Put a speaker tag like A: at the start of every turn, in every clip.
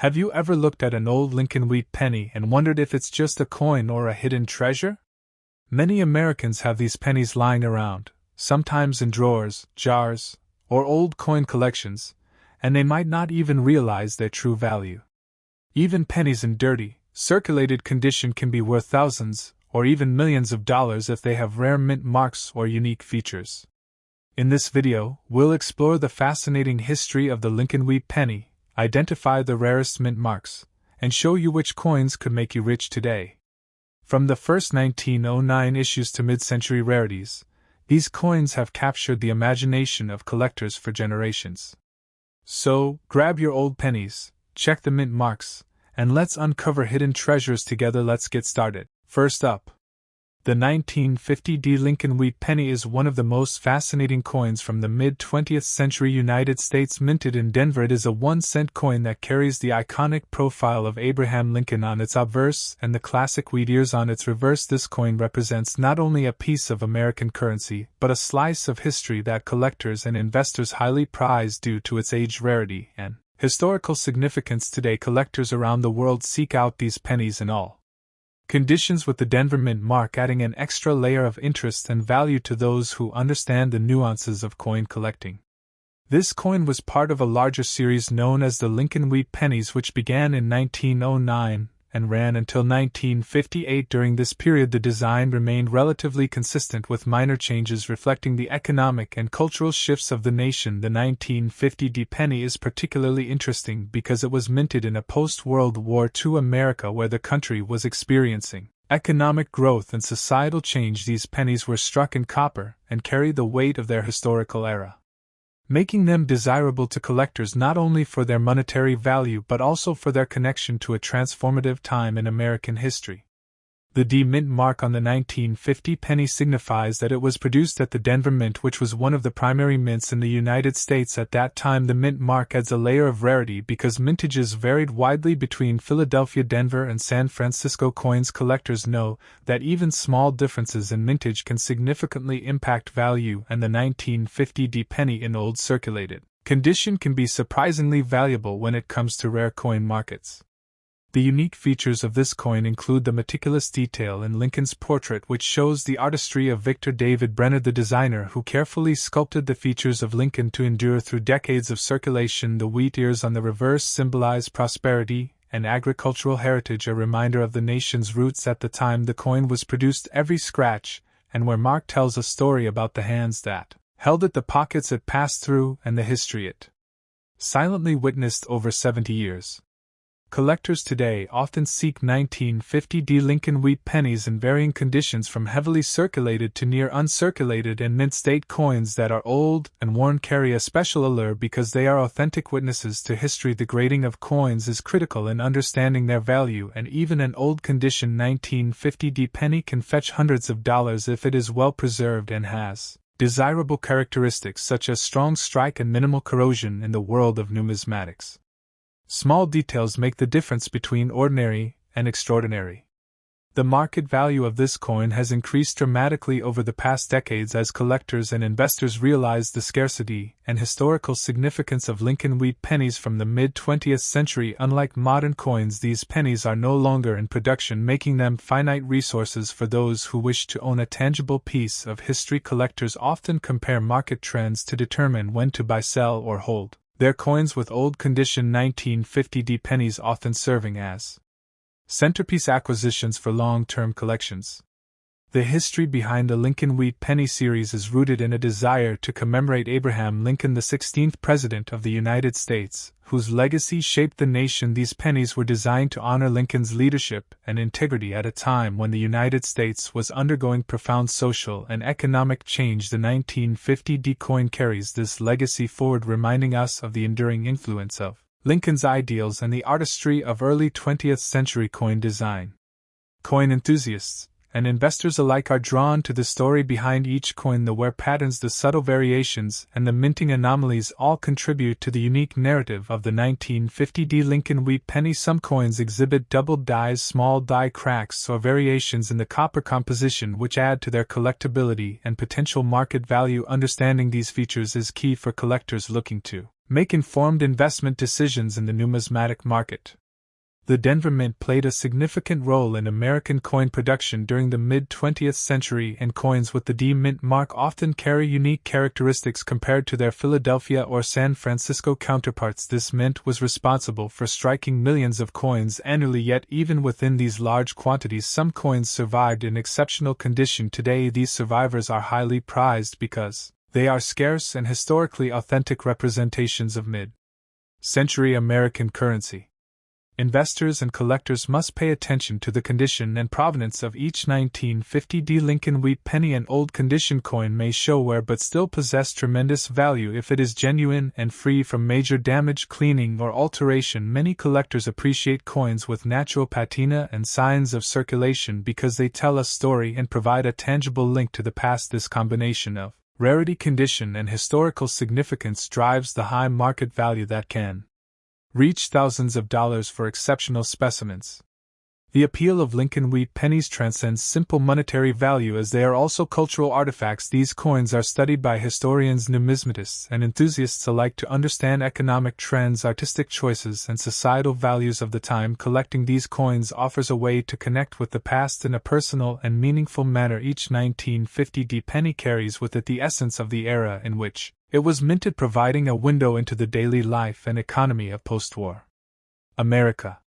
A: Have you ever looked at an old Lincoln Wheat penny and wondered if it's just a coin or a hidden treasure? Many Americans have these pennies lying around, sometimes in drawers, jars, or old coin collections, and they might not even realize their true value. Even pennies in dirty, circulated condition can be worth thousands, or even millions of dollars if they have rare mint marks or unique features. In this video, we'll explore the fascinating history of the Lincoln Wheat penny, identify the rarest mint marks, and show you which coins could make you rich today. From the first 1909 issues to mid-century rarities, these coins have captured the imagination of collectors for generations. So, grab your old pennies, check the mint marks, and let's uncover hidden treasures together. Let's get started. First up, the 1950 Lincoln Wheat penny is one of the most fascinating coins from the mid-20th century United States. Minted in Denver, it is a 1-cent coin that carries the iconic profile of Abraham Lincoln on its obverse and the classic wheat ears on its reverse. This coin represents not only a piece of American currency, but a slice of history that collectors and investors highly prize due to its age, rarity, and historical significance. Today, collectors around the world seek out these pennies in all conditions, with the Denver mint mark adding an extra layer of interest and value to those who understand the nuances of coin collecting. This coin was part of a larger series known as the Lincoln Wheat Pennies, which began in 1909 and ran until 1958. During this period, the design remained relatively consistent, with minor changes reflecting the economic and cultural shifts of the nation. The 1950 penny is particularly interesting because it was minted in a post-World War II America where the country was experiencing economic growth and societal change. These pennies were struck in copper and carried the weight of their historical era, making them desirable to collectors not only for their monetary value but also for their connection to a transformative time in American history. The D mint mark on the 1950 penny signifies that it was produced at the Denver Mint, which was one of the primary mints in the United States at that time. The mint mark adds a layer of rarity because mintages varied widely between Philadelphia, Denver, and San Francisco coins. Collectors know that even small differences in mintage can significantly impact value, and the 1950 penny in old circulated condition can be surprisingly valuable when it comes to rare coin markets. The unique features of this coin include the meticulous detail in Lincoln's portrait, which shows the artistry of Victor David Brenner, the designer who carefully sculpted the features of Lincoln to endure through decades of circulation. The wheat ears on the reverse symbolize prosperity and agricultural heritage, a reminder of the nation's roots at the time the coin was produced. Every scratch and wear mark tells a story about the hands that held it, the pockets it passed through, and the history it silently witnessed over 70 years. Collectors today often seek 1950 Lincoln Wheat pennies in varying conditions, from heavily circulated to near uncirculated and mint state. Coins that are old and worn carry a special allure because they are authentic witnesses to history. The grading of coins is critical in understanding their value, and even an old condition 1950 penny can fetch hundreds of dollars if it is well preserved and has desirable characteristics such as strong strike and minimal corrosion. In the world of numismatics, small details make the difference between ordinary and extraordinary. The market value of this coin has increased dramatically over the past decades as collectors and investors realize the scarcity and historical significance of Lincoln Wheat pennies from the mid-20th century. Unlike modern coins, these pennies are no longer in production, making them finite resources for those who wish to own a tangible piece of history. Collectors often compare market trends to determine when to buy, sell, or hold their coins, with old condition 1950 pennies often serving as centerpiece acquisitions for long-term collections. The history behind the Lincoln Wheat penny series is rooted in a desire to commemorate Abraham Lincoln, the 16th President of the United States, whose legacy shaped the nation. These pennies were designed to honor Lincoln's leadership and integrity at a time when the United States was undergoing profound social and economic change. The 1950 coin carries this legacy forward, reminding us of the enduring influence of Lincoln's ideals and the artistry of early 20th century coin design. Coin enthusiasts and investors alike are drawn to the story behind each coin. The wear patterns, the subtle variations, and the minting anomalies all contribute to the unique narrative of the 1950 Lincoln Wheat penny. Some coins exhibit doubled dies, small die cracks, or variations in the copper composition, which add to their collectability and potential market value. Understanding these features is key for collectors looking to make informed investment decisions in the numismatic market. The Denver Mint played a significant role in American coin production during the mid-20th century, and coins with the D Mint mark often carry unique characteristics compared to their Philadelphia or San Francisco counterparts. This mint was responsible for striking millions of coins annually, yet even within these large quantities some coins survived in exceptional condition. Today these survivors are highly prized because they are scarce and historically authentic representations of mid-century American currency. Investors and collectors must pay attention to the condition and provenance of each 1950 D Lincoln Wheat Penny. An old condition coin may show wear but still possess tremendous value if it is genuine and free from major damage, cleaning, or alteration. Many collectors appreciate coins with natural patina and signs of circulation because they tell a story and provide a tangible link to the past. This combination of rarity, condition, and historical significance drives the high market value that can reach thousands of dollars for exceptional specimens. The appeal of Lincoln Wheat Pennies transcends simple monetary value as they are also cultural artifacts. These coins are studied by historians, numismatists, and enthusiasts alike to understand economic trends, artistic choices, and societal values of the time. Collecting these coins offers a way to connect with the past in a personal and meaningful manner. Each 1950 D penny carries with it the essence of the era in which it was minted, providing a window into the daily life and economy of post-war America.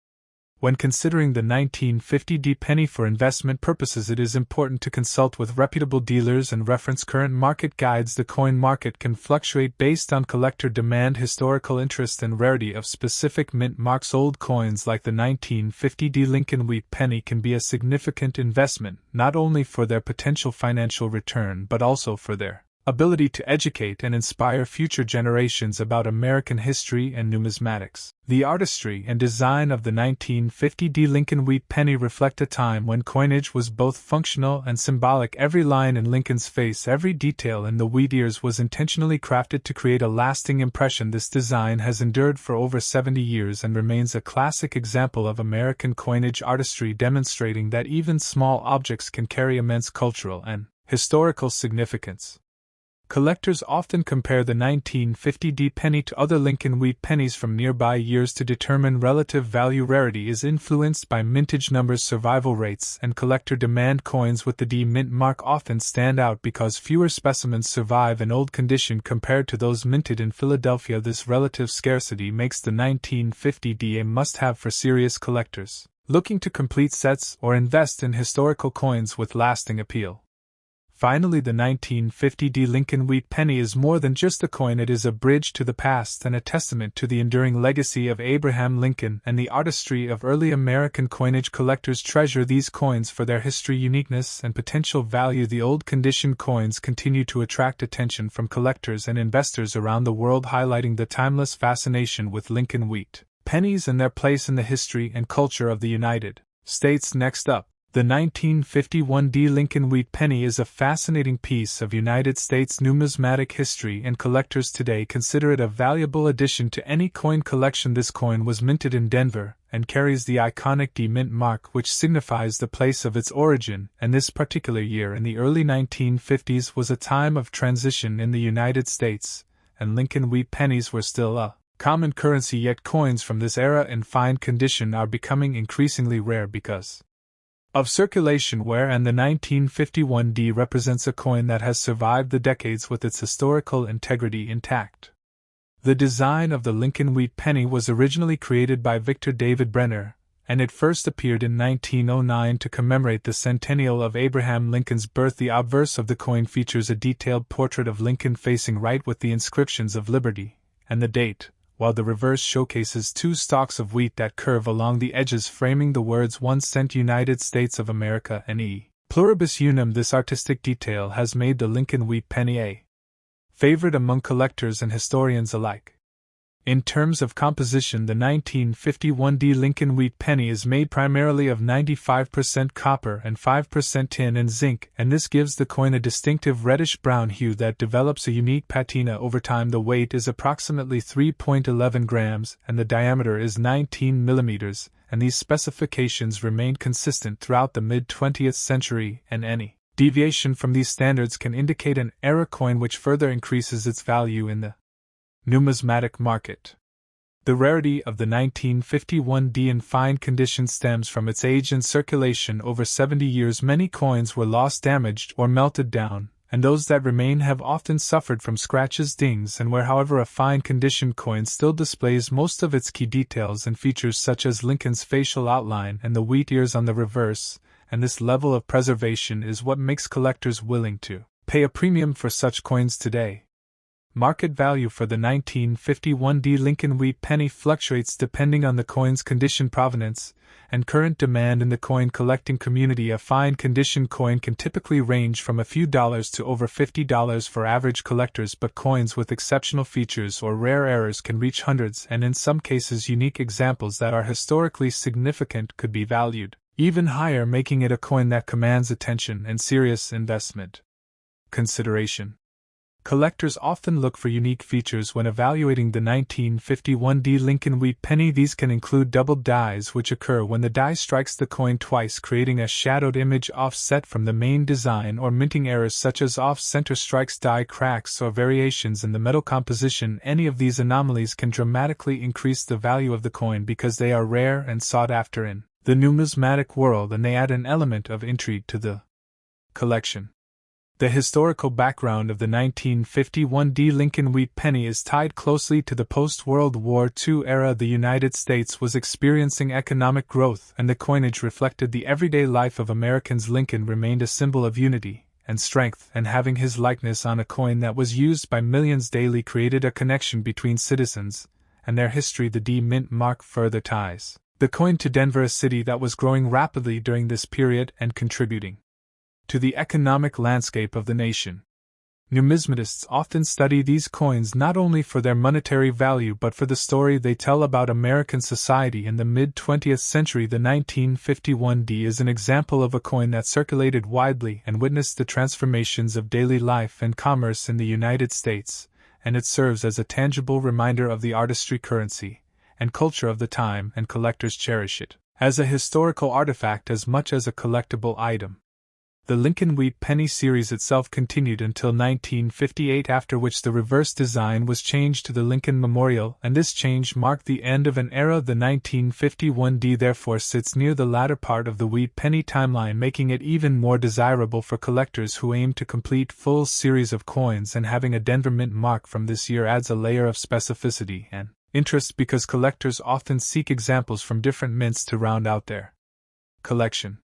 A: When considering the 1950 D penny for investment purposes, it is important to consult with reputable dealers and reference current market guides. The coin market can fluctuate based on collector demand, historical interest, and rarity of specific mint marks. Old coins like the 1950 D Lincoln Wheat Penny can be a significant investment, not only for their potential financial return but also for their ability to educate and inspire future generations about American history and numismatics. The artistry and design of the 1950 D Lincoln Wheat Penny reflect a time when coinage was both functional and symbolic. Every line in Lincoln's face, every detail in the wheat ears was intentionally crafted to create a lasting impression. This design has endured for over 70 years and remains a classic example of American coinage artistry, demonstrating that even small objects can carry immense cultural and historical significance. Collectors often compare the 1950 D penny to other Lincoln Wheat pennies from nearby years to determine relative value. Rarity is influenced by mintage numbers, survival rates, and collector demand. Coins with the D mint mark often stand out because fewer specimens survive in old condition compared to those minted in Philadelphia. This relative scarcity makes the 1950 D a must-have for serious collectors looking to complete sets or invest in historical coins with lasting appeal. Finally, the 1950 D Lincoln Wheat Penny is more than just a coin. It is a bridge to the past and a testament to the enduring legacy of Abraham Lincoln and the artistry of early American coinage. Collectors treasure these coins for their history, uniqueness, and potential value. The old condition coins continue to attract attention from collectors and investors around the world, highlighting the timeless fascination with Lincoln Wheat Pennies and their place in the history and culture of the United States. Next up, the 1951 D Lincoln Wheat Penny is a fascinating piece of United States numismatic history, and collectors today consider it a valuable addition to any coin collection. This coin was minted in Denver and carries the iconic D mint mark, which signifies the place of its origin, and this particular year in the early 1950s was a time of transition in the United States, and Lincoln Wheat Pennies were still a common currency, yet coins from this era in fine condition are becoming increasingly rare because of circulation wear, and the 1951 D represents a coin that has survived the decades with its historical integrity intact. The design of the Lincoln Wheat Penny was originally created by Victor David Brenner, and it first appeared in 1909 to commemorate the centennial of Abraham Lincoln's birth. The obverse of the coin features a detailed portrait of Lincoln facing right with the inscriptions of Liberty and the date, while the reverse showcases two stalks of wheat that curve along the edges, framing the words 1 cent United States of America and E pluribus unum. This artistic detail has made the Lincoln Wheat Penny a favorite among collectors and historians alike. In terms of composition, the 1951 D Lincoln Wheat Penny is made primarily of 95% copper and 5% tin and zinc, and this gives the coin a distinctive reddish-brown hue that develops a unique patina over time. The weight is approximately 3.11 grams and the diameter is 19 millimeters, and these specifications remained consistent throughout the mid-20th century, and any deviation from these standards can indicate an era coin, which further increases its value in the Numismatic market. The rarity of the 1951D in fine condition stems from its age and circulation over 70 years. Many coins were lost, damaged, or melted down, and those that remain have often suffered from scratches, dings, and wear. However, a fine condition coin still displays most of its key details and features, such as Lincoln's facial outline and the wheat ears on the reverse, and this level of preservation is what makes collectors willing to pay a premium for such coins today. Market value for the 1951D Lincoln Wheat Penny fluctuates depending on the coin's condition, provenance, and current demand in the coin collecting community. A fine condition coin can typically range from a few dollars to over $50 for average collectors, but coins with exceptional features or rare errors can reach hundreds, and in some cases unique examples that are historically significant could be valued even higher, making it a coin that commands attention and serious investment consideration. Collectors often look for unique features when evaluating the 1951D Lincoln Wheat Penny. These can include doubled dies, which occur when the die strikes the coin twice, creating a shadowed image offset from the main design, or minting errors such as off-center strikes, die cracks, or variations in the metal composition. Any of these anomalies can dramatically increase the value of the coin because they are rare and sought after in the numismatic world, and they add an element of intrigue to the collection. The historical background of the 1951D Lincoln Wheat Penny is tied closely to the post-World War II era. The United States was experiencing economic growth, and the coinage reflected the everyday life of Americans. Lincoln remained a symbol of unity and strength, and having his likeness on a coin that was used by millions daily created a connection between citizens and their history. The D Mint mark further ties the coin to Denver, a city that was growing rapidly during this period and contributing to the economic landscape of the nation. Numismatists often study these coins not only for their monetary value but for the story they tell about American society in the mid-20th century. The 1951D is an example of a coin that circulated widely and witnessed the transformations of daily life and commerce in the United States, and it serves as a tangible reminder of the artistry, currency, and culture of the time, and collectors cherish it as a historical artifact as much as a collectible item. The Lincoln Wheat Penny series itself continued until 1958, after which the reverse design was changed to the Lincoln Memorial, and this change marked the end of an era. The 1951D therefore sits near the latter part of the Wheat Penny timeline, making it even more desirable for collectors who aim to complete full series of coins, and having a Denver Mint mark from this year adds a layer of specificity and interest because collectors often seek examples from different mints to round out their collection.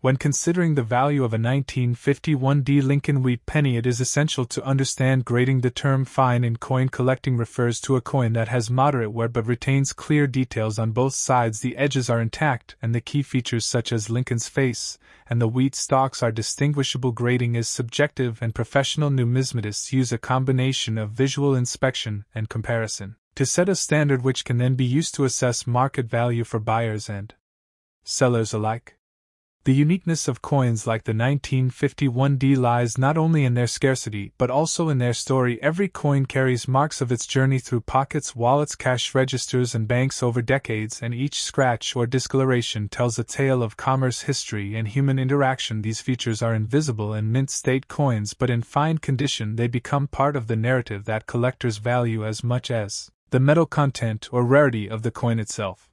A: When considering the value of a 1951D Lincoln Wheat Penny, it is essential to understand grading. The term fine in coin collecting refers to a coin that has moderate wear but retains clear details on both sides. The edges are intact, and the key features such as Lincoln's face and the wheat stalks are distinguishable. Grading is subjective, and professional numismatists use a combination of visual inspection and comparison to set a standard which can then be used to assess market value for buyers and sellers alike. The uniqueness of coins like the 1951D lies not only in their scarcity but also in their story. Every coin carries marks of its journey through pockets, wallets, cash registers, and banks over decades, and each scratch or discoloration tells a tale of commerce, history, and human interaction. These features are invisible in mint state coins, but in fine condition they become part of the narrative that collectors value as much as the metal content or rarity of the coin itself.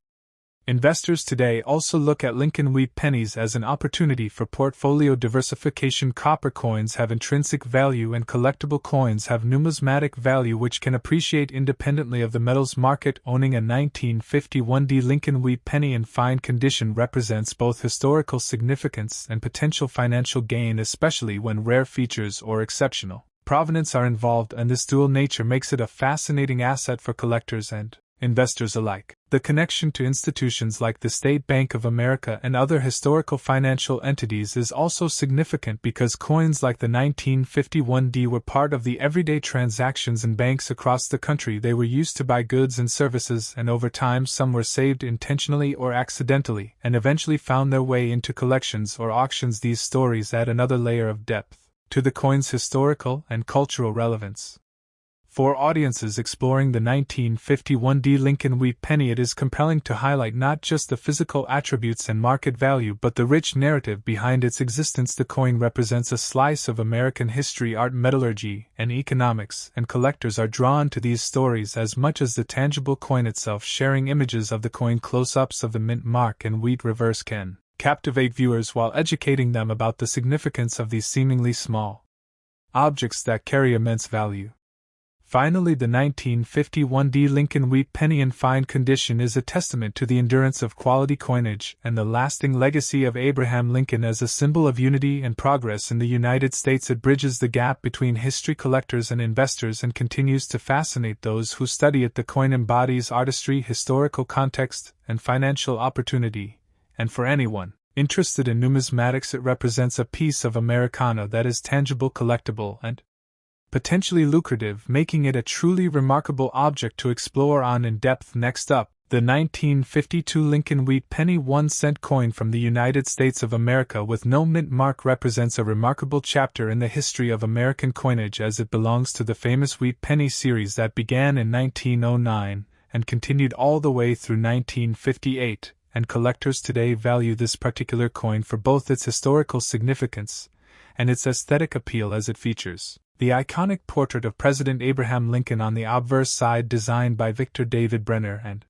A: Investors today also look at Lincoln Wheat Pennies as an opportunity for portfolio diversification. Copper coins have intrinsic value and collectible coins have numismatic value which can appreciate independently of the metals market. Owning a 1951D Lincoln Wheat Penny in fine condition represents both historical significance and potential financial gain, especially when rare features or exceptional provenance are involved, and this dual nature makes it a fascinating asset for collectors and investors alike. The connection to institutions like the State Bank of America and other historical financial entities is also significant because coins like the 1951D were part of the everyday transactions in banks across the country. They were used to buy goods and services, and over time some were saved intentionally or accidentally and eventually found their way into collections or auctions. These stories add another layer of depth to the coin's historical and cultural relevance. For audiences exploring the 1951 Lincoln Wheat Penny, it is compelling to highlight not just the physical attributes and market value but the rich narrative behind its existence. The coin represents a slice of American history, art, metallurgy, and economics, and collectors are drawn to these stories as much as the tangible coin itself. Sharing images of the coin, close-ups of the mint mark and wheat reverse can captivate viewers while educating them about the significance of these seemingly small objects that carry immense value. Finally, the 1951 Lincoln Wheat Penny in fine condition is a testament to the endurance of quality coinage and the lasting legacy of Abraham Lincoln as a symbol of unity and progress in the United States. It bridges the gap between history collectors and investors and continues to fascinate those who study it. The coin embodies artistry, historical context, and financial opportunity, and for anyone interested in numismatics, it represents a piece of Americana that is tangible, collectible, and potentially lucrative, making it a truly remarkable object to explore in depth. Next up, the 1952 Lincoln Wheat Penny 1-cent coin from the United States of America with no mint mark represents a remarkable chapter in the history of American coinage, as it belongs to the famous Wheat Penny series that began in 1909 and continued all the way through 1958, and collectors today value this particular coin for both its historical significance and its aesthetic appeal, as it features the iconic portrait of President Abraham Lincoln on the obverse side, designed by Victor David Brenner, and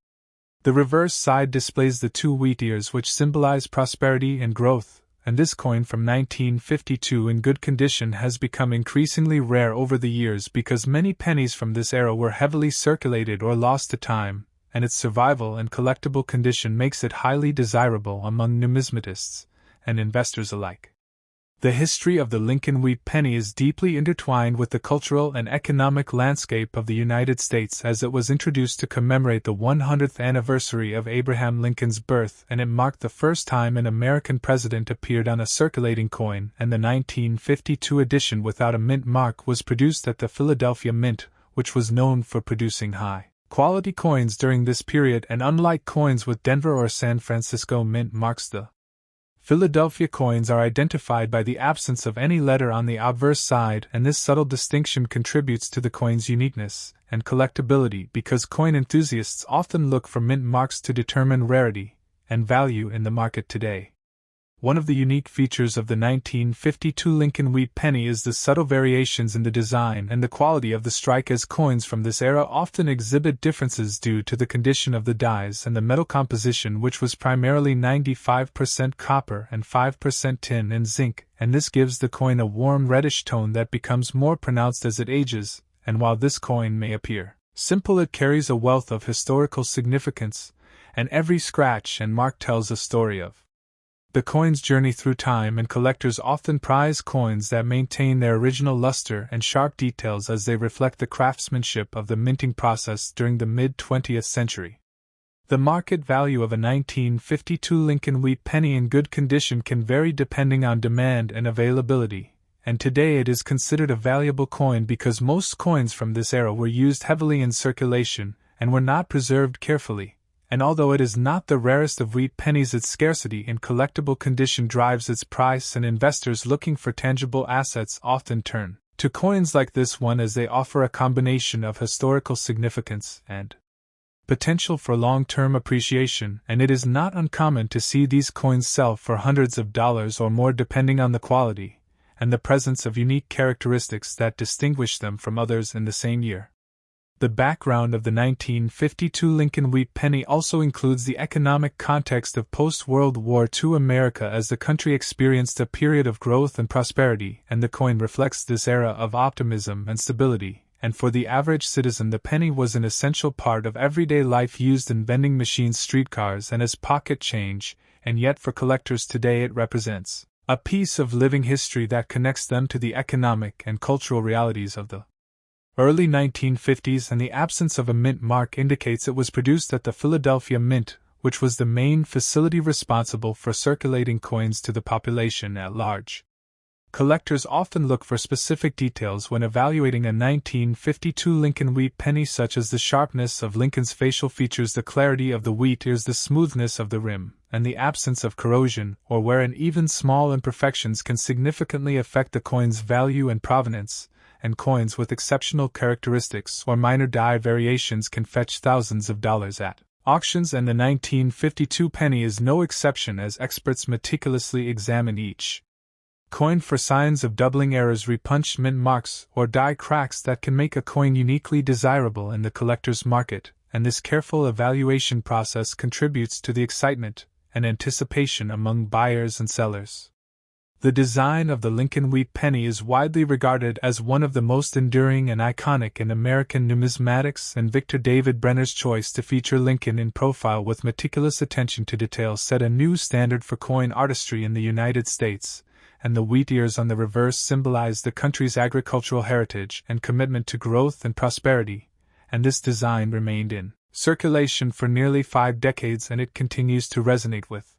A: the reverse side displays the two wheat ears, which symbolize prosperity and growth. And this coin from 1952 in good condition has become increasingly rare over the years because many pennies from this era were heavily circulated or lost to time, and its survival and collectible condition makes it highly desirable among numismatists and investors alike. The history of the Lincoln Wheat Penny is deeply intertwined with the cultural and economic landscape of the United States, as it was introduced to commemorate the 100th anniversary of Abraham Lincoln's birth, and it marked the first time an American president appeared on a circulating coin, and the 1952 edition without a mint mark was produced at the Philadelphia Mint, which was known for producing high-quality coins during this period, and unlike coins with Denver or San Francisco mint marks, the Philadelphia coins are identified by the absence of any letter on the obverse side, and this subtle distinction contributes to the coin's uniqueness and collectability because coin enthusiasts often look for mint marks to determine rarity and value in the market today. One of the unique features of the 1952 Lincoln Wheat Penny is the subtle variations in the design and the quality of the strike, as coins from this era often exhibit differences due to the condition of the dies and the metal composition, which was primarily 95% copper and 5% tin and zinc, and this gives the coin a warm reddish tone that becomes more pronounced as it ages. And while this coin may appear simple, it carries a wealth of historical significance, and every scratch and mark tells a story of the coin's journey through time, and collectors often prize coins that maintain their original luster and sharp details as they reflect the craftsmanship of the minting process during the mid-20th century. The market value of a 1952 Lincoln Wheat Penny in good condition can vary depending on demand and availability, and today it is considered a valuable coin because most coins from this era were used heavily in circulation and were not preserved carefully. And although it is not the rarest of wheat pennies, its scarcity in collectible condition drives its price, and investors looking for tangible assets often turn to coins like this one, as they offer a combination of historical significance and potential for long-term appreciation, and it is not uncommon to see these coins sell for hundreds of dollars or more depending on the quality and the presence of unique characteristics that distinguish them from others in the same year. The background of the 1952 Lincoln Wheat Penny also includes the economic context of post-World War II America, as the country experienced a period of growth and prosperity, and the coin reflects this era of optimism and stability. And for the average citizen, the penny was an essential part of everyday life, used in vending machines, streetcars, and as pocket change, and yet for collectors today it represents a piece of living history that connects them to the economic and cultural realities of the early 1950s, and the absence of a mint mark indicates it was produced at the Philadelphia Mint, which was the main facility responsible for circulating coins to the population at large. Collectors often look for specific details when evaluating a 1952 Lincoln Wheat Penny, such as the sharpness of Lincoln's facial features, the clarity of the wheat ears, the smoothness of the rim, and the absence of corrosion, or where even small imperfections can significantly affect the coin's value and provenance. and coins with exceptional characteristics or minor die variations can fetch thousands of dollars at auctions, and the 1952 penny is no exception as experts meticulously examine each coin for signs of doubling errors, repunched mint marks, or die cracks that can make a coin uniquely desirable in the collector's market, and this careful evaluation process contributes to the excitement and anticipation among buyers and sellers. The design of the Lincoln Wheat Penny is widely regarded as one of the most enduring and iconic in American numismatics, and Victor David Brenner's choice to feature Lincoln in profile with meticulous attention to detail set a new standard for coin artistry in the United States, and the wheat ears on the reverse symbolize the country's agricultural heritage and commitment to growth and prosperity, and this design remained in circulation for nearly 5 decades, and it continues to resonate with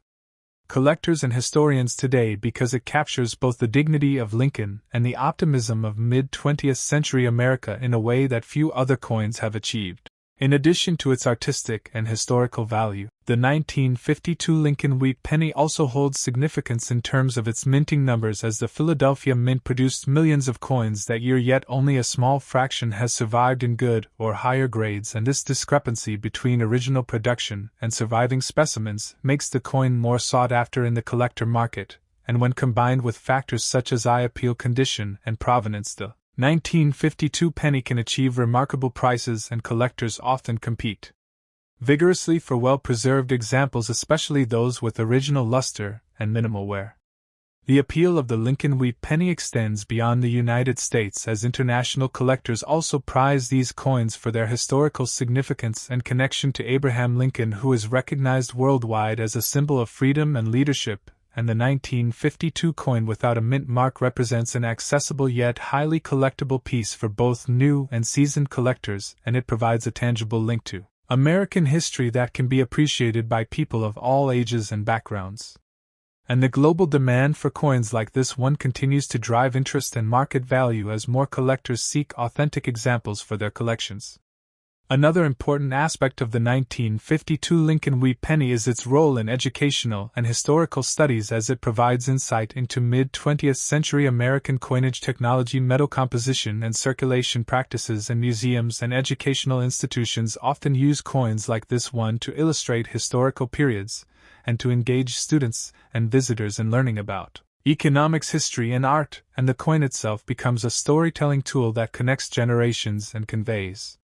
A: collectors and historians today because it captures both the dignity of Lincoln and the optimism of mid-20th century America in a way that few other coins have achieved. In addition to its artistic and historical value, the 1952 Lincoln Wheat Penny also holds significance in terms of its minting numbers, as the Philadelphia Mint produced millions of coins that year, yet only a small fraction has survived in good or higher grades, and this discrepancy between original production and surviving specimens makes the coin more sought after in the collector market, and when combined with factors such as eye appeal, condition, and provenance, the 1952 penny can achieve remarkable prices, and collectors often compete vigorously for well-preserved examples, especially those with original luster and minimal wear. The appeal of the Lincoln Wheat Penny extends beyond the United States, as international collectors also prize these coins for their historical significance and connection to Abraham Lincoln, who is recognized worldwide as a symbol of freedom and leadership, and the 1952 coin without a mint mark represents an accessible yet highly collectible piece for both new and seasoned collectors, and it provides a tangible link to American history that can be appreciated by people of all ages and backgrounds. And the global demand for coins like this one continues to drive interest and market value as more collectors seek authentic examples for their collections. Another important aspect of the 1952 Lincoln Wheat Penny is its role in educational and historical studies, as it provides insight into mid-20th century American coinage technology, metal composition, and circulation practices, and museums and educational institutions often use coins like this one to illustrate historical periods and to engage students and visitors in learning about economics, history, and art, and the coin itself becomes a storytelling tool that connects generations and conveys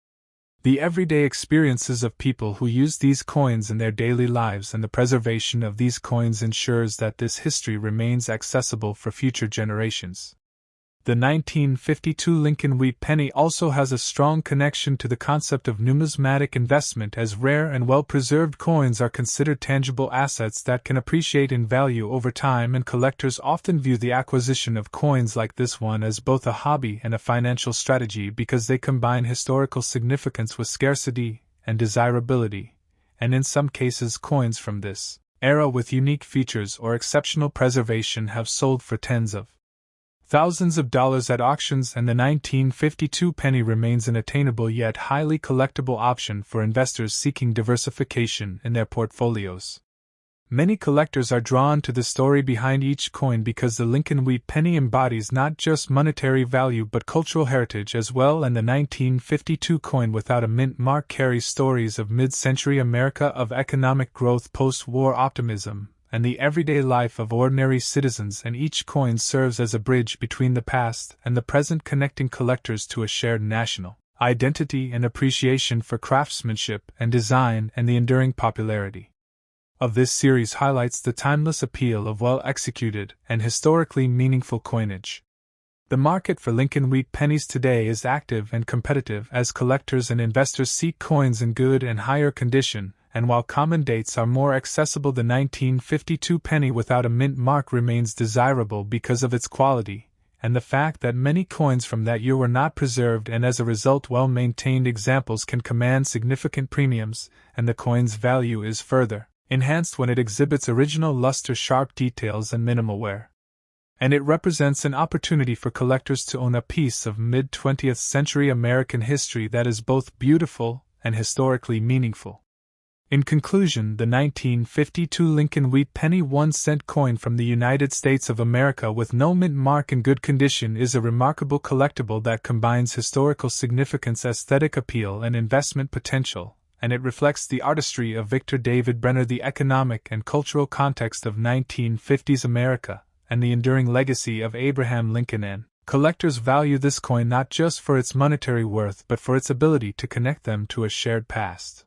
A: the everyday experiences of people who use these coins in their daily lives, and the preservation of these coins ensures that this history remains accessible for future generations. The 1952 Lincoln Wheat Penny also has a strong connection to the concept of numismatic investment, as rare and well-preserved coins are considered tangible assets that can appreciate in value over time, and collectors often view the acquisition of coins like this one as both a hobby and a financial strategy, because they combine historical significance with scarcity and desirability, and in some cases coins from this era with unique features or exceptional preservation have sold for tens of thousands of dollars at auctions, and the 1952 penny remains an attainable yet highly collectible option for investors seeking diversification in their portfolios. Many collectors are drawn to the story behind each coin because the Lincoln Wheat Penny embodies not just monetary value but cultural heritage as well, and the 1952 coin without a mint mark carries stories of mid-century America, of economic growth, post-war optimism, and the everyday life of ordinary citizens, and each coin serves as a bridge between the past and the present, connecting collectors to a shared national identity and appreciation for craftsmanship and design, and the enduring popularity of this series highlights the timeless appeal of well-executed and historically meaningful coinage. The market for Lincoln Wheat Pennies today is active and competitive as collectors and investors seek coins in good and higher condition, and while common dates are more accessible, the 1952 penny without a mint mark remains desirable because of its quality, and the fact that many coins from that year were not preserved, and as a result well-maintained examples can command significant premiums, and the coin's value is further enhanced when it exhibits original luster, sharp details, and minimal wear. And it represents an opportunity for collectors to own a piece of mid-20th century American history that is both beautiful and historically meaningful. In conclusion, the 1952 Lincoln Wheat Penny 1-cent coin from the United States of America with no mint mark in good condition is a remarkable collectible that combines historical significance, aesthetic appeal, and investment potential, and it reflects the artistry of Victor David Brenner, the economic and cultural context of 1950s America, and the enduring legacy of Abraham Lincoln. And collectors value this coin not just for its monetary worth but for its ability to connect them to a shared past,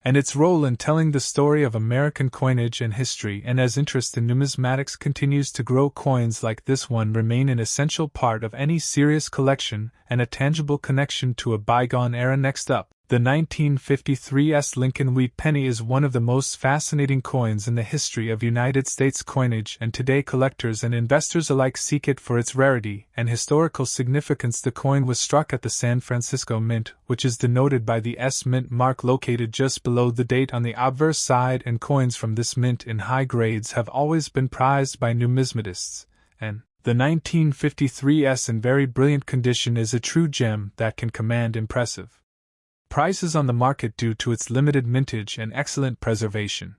A: and its role in telling the story of American coinage and history. And as interest in numismatics continues to grow, coins like this one remain an essential part of any serious collection and a tangible connection to a bygone era. Next up, the 1953's Lincoln Wheat Penny is one of the most fascinating coins in the history of United States coinage, and today collectors and investors alike seek it for its rarity and historical significance. The coin was struck at the San Francisco Mint, which is denoted by the S Mint mark located just below the date on the obverse side, and coins from this mint in high grades have always been prized by numismatists, and the 1953's in very brilliant condition is a true gem that can command impressive prices on the market due to its limited mintage and excellent preservation.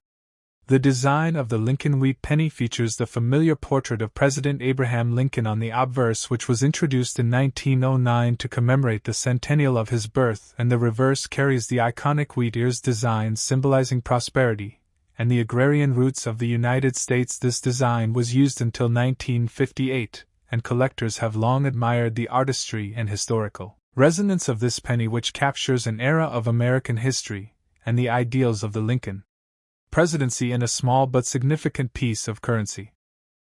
A: The design of the Lincoln Wheat Penny features the familiar portrait of President Abraham Lincoln on the obverse, which was introduced in 1909 to commemorate the centennial of his birth, and the reverse carries the iconic wheat ears design symbolizing prosperity and the agrarian roots of the United States. This design was used until 1958, and collectors have long admired the artistry and historical resonance of this penny, which captures an era of American history and the ideals of the Lincoln presidency in a small but significant piece of currency.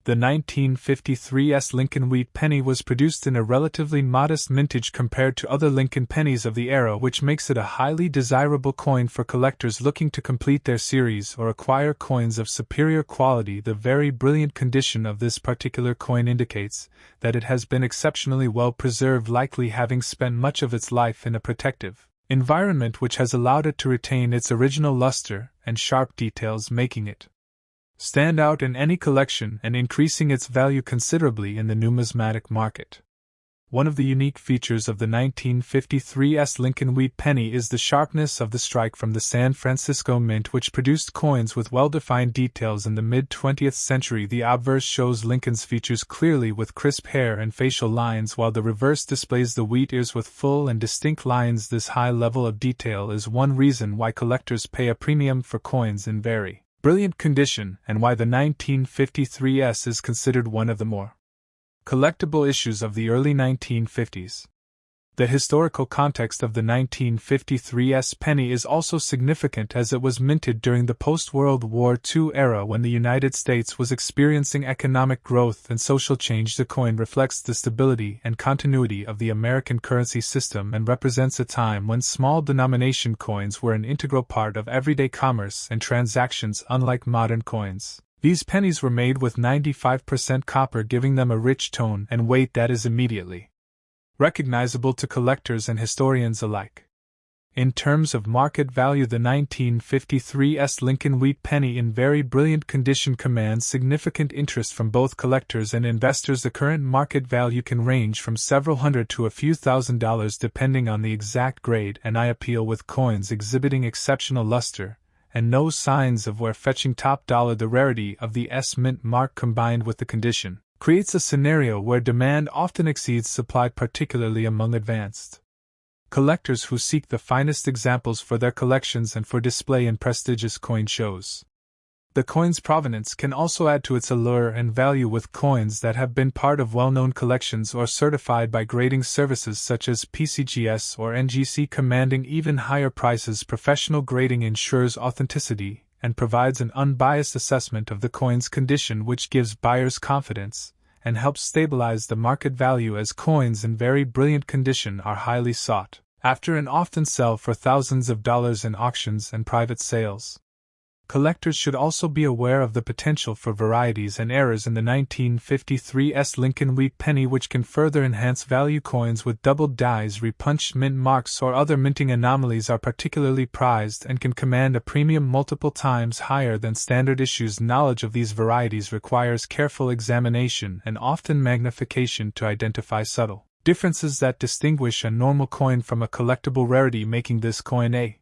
A: The 1953's Lincoln Wheat Penny was produced in a relatively modest mintage compared to other Lincoln pennies of the era, which makes it a highly desirable coin for collectors looking to complete their series or acquire coins of superior quality. The very brilliant condition of this particular coin indicates that it has been exceptionally well preserved, likely having spent much of its life in a protective environment which has allowed it to retain its original luster and sharp details, making it stand out in any collection and increasing its value considerably in the numismatic market. One of the unique features of the 1953's Lincoln Wheat Penny is the sharpness of the strike from the San Francisco Mint, which produced coins with well-defined details in the mid-20th century. The obverse shows Lincoln's features clearly with crisp hair and facial lines, while the reverse displays the wheat ears with full and distinct lines. This high level of detail is one reason why collectors pay a premium for coins in very brilliant condition, and why the 1953's is considered one of the more collectible issues of the early 1950s. The historical context of the 1953's penny is also significant, as it was minted during the post-World War II era when the United States was experiencing economic growth and social change. The coin reflects the stability and continuity of the American currency system and represents a time when small denomination coins were an integral part of everyday commerce and transactions. Unlike modern coins, these pennies were made with 95% copper, giving them a rich tone and weight that is immediately recognizable to collectors and historians alike. In terms of market value, the 1953's Lincoln Wheat Penny in very brilliant condition commands significant interest from both collectors and investors. The current market value can range from several hundred to a few $1,000s depending on the exact grade and eye appeal, with coins exhibiting exceptional luster and no signs of wear fetching top dollar. The rarity of the S Mint mark combined with the condition creates a scenario where demand often exceeds supply, particularly among advanced collectors who seek the finest examples for their collections and for display in prestigious coin shows. The coin's provenance can also add to its allure and value, with coins that have been part of well-known collections or certified by grading services such as PCGS or NGC commanding even higher prices. Professional grading ensures authenticity and provides an unbiased assessment of the coin's condition, which gives buyers confidence and helps stabilize the market value, as coins in very brilliant condition are highly sought after and often sell for thousands of dollars in auctions and private sales. Collectors should also be aware of the potential for varieties and errors in the 1953's Lincoln Wheat Penny, which can further enhance value. Coins with doubled dies, repunched mint marks, or other minting anomalies are particularly prized and can command a premium multiple times higher than standard issues. Knowledge of these varieties requires careful examination and often magnification to identify subtle differences that distinguish a normal coin from a collectible rarity, making this coin a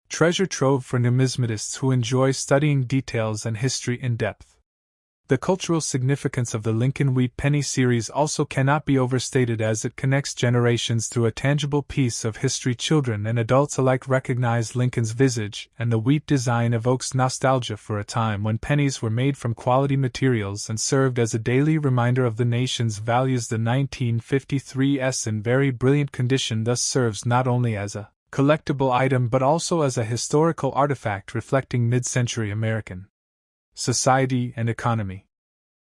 A: treasure trove for numismatists who enjoy studying details and history in depth. The cultural significance of the Lincoln Wheat Penny series also cannot be overstated, as it connects generations through a tangible piece of history. Children and adults alike recognize Lincoln's visage, and the wheat design evokes nostalgia for a time when pennies were made from quality materials and served as a daily reminder of the nation's values. The 1953's in very brilliant condition thus serves not only as a collectible item but also as a historical artifact reflecting mid-century American society and economy.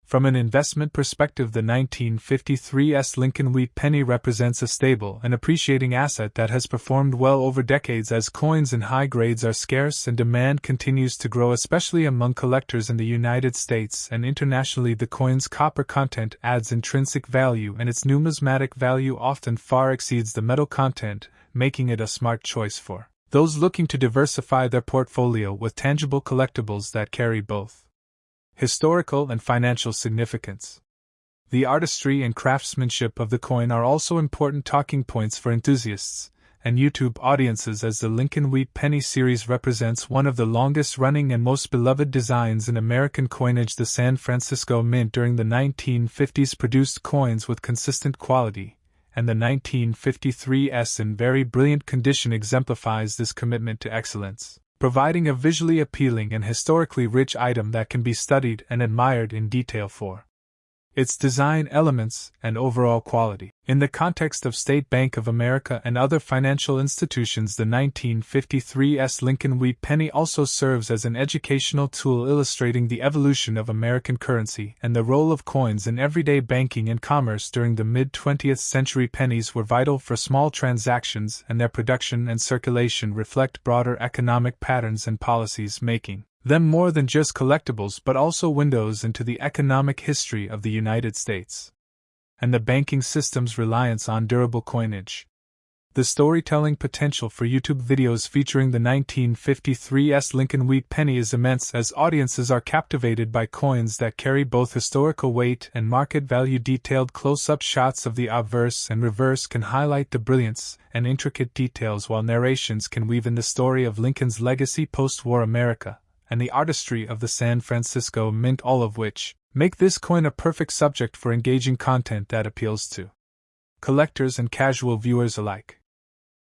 A: From an investment perspective, the 1953's Lincoln Wheat Penny represents a stable and appreciating asset that has performed well over decades. As coins in high grades are scarce and demand continues to grow, especially among collectors in the United States and internationally. The coin's copper content adds intrinsic value, and its numismatic value often far exceeds the metal content, making it a smart choice for those looking to diversify their portfolio with tangible collectibles that carry both historical and financial significance. The artistry and craftsmanship of the coin are also important talking points for enthusiasts and YouTube audiences, as the Lincoln Wheat Penny series represents one of the longest-running and most beloved designs in American coinage. The San Francisco Mint during the 1950s produced coins with consistent quality, and the 1953's in very brilliant condition exemplifies this commitment to excellence, providing a visually appealing and historically rich item that can be studied and admired in detail for its design elements and overall quality. In the context of State Bank of America and other financial institutions, the 1953's Lincoln Wheat Penny also serves as an educational tool illustrating the evolution of American currency and the role of coins in everyday banking and commerce. During the mid-20th century, pennies were vital for small transactions, and their production and circulation reflect broader economic patterns and policies, making them more than just collectibles but also windows into the economic history of the United States and the banking system's reliance on durable coinage. The storytelling potential for YouTube videos featuring the 1953's Lincoln Wheat Penny is immense, as audiences are captivated by coins that carry both historical weight and market value. Detailed close-up shots of the obverse and reverse can highlight the brilliance and intricate details, while narrations can weave in the story of Lincoln's legacy post-war America and the artistry of the San Francisco Mint, all of which make this coin a perfect subject for engaging content that appeals to collectors and casual viewers alike.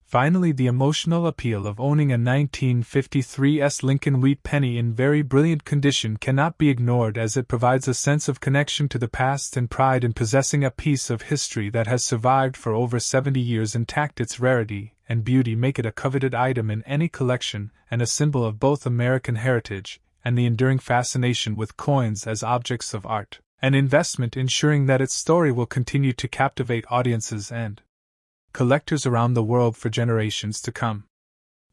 A: Finally, the emotional appeal of owning a 1953's Lincoln Wheat Penny in very brilliant condition cannot be ignored, as it provides a sense of connection to the past and pride in possessing a piece of history that has survived for over 70 years intact. Its rarity and beauty make it a coveted item in any collection and a symbol of both American heritage and the enduring fascination with coins as objects of art and investment, ensuring that its story will continue to captivate audiences and collectors around the world for generations to come.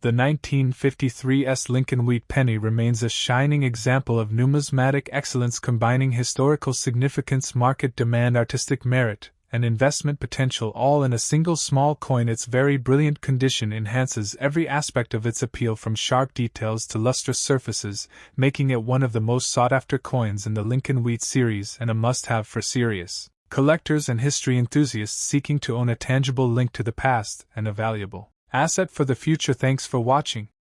A: The 1953's Lincoln Wheat Penny remains a shining example of numismatic excellence, combining historical significance, market demand, artistic merit, and investment potential, all in a single small coin. Its very brilliant condition enhances every aspect of its appeal, from sharp details to lustrous surfaces, making it one of the most sought-after coins in the Lincoln Wheat series and a must-have for serious collectors and history enthusiasts seeking to own a tangible link to the past and a valuable asset for the future. Thanks for watching.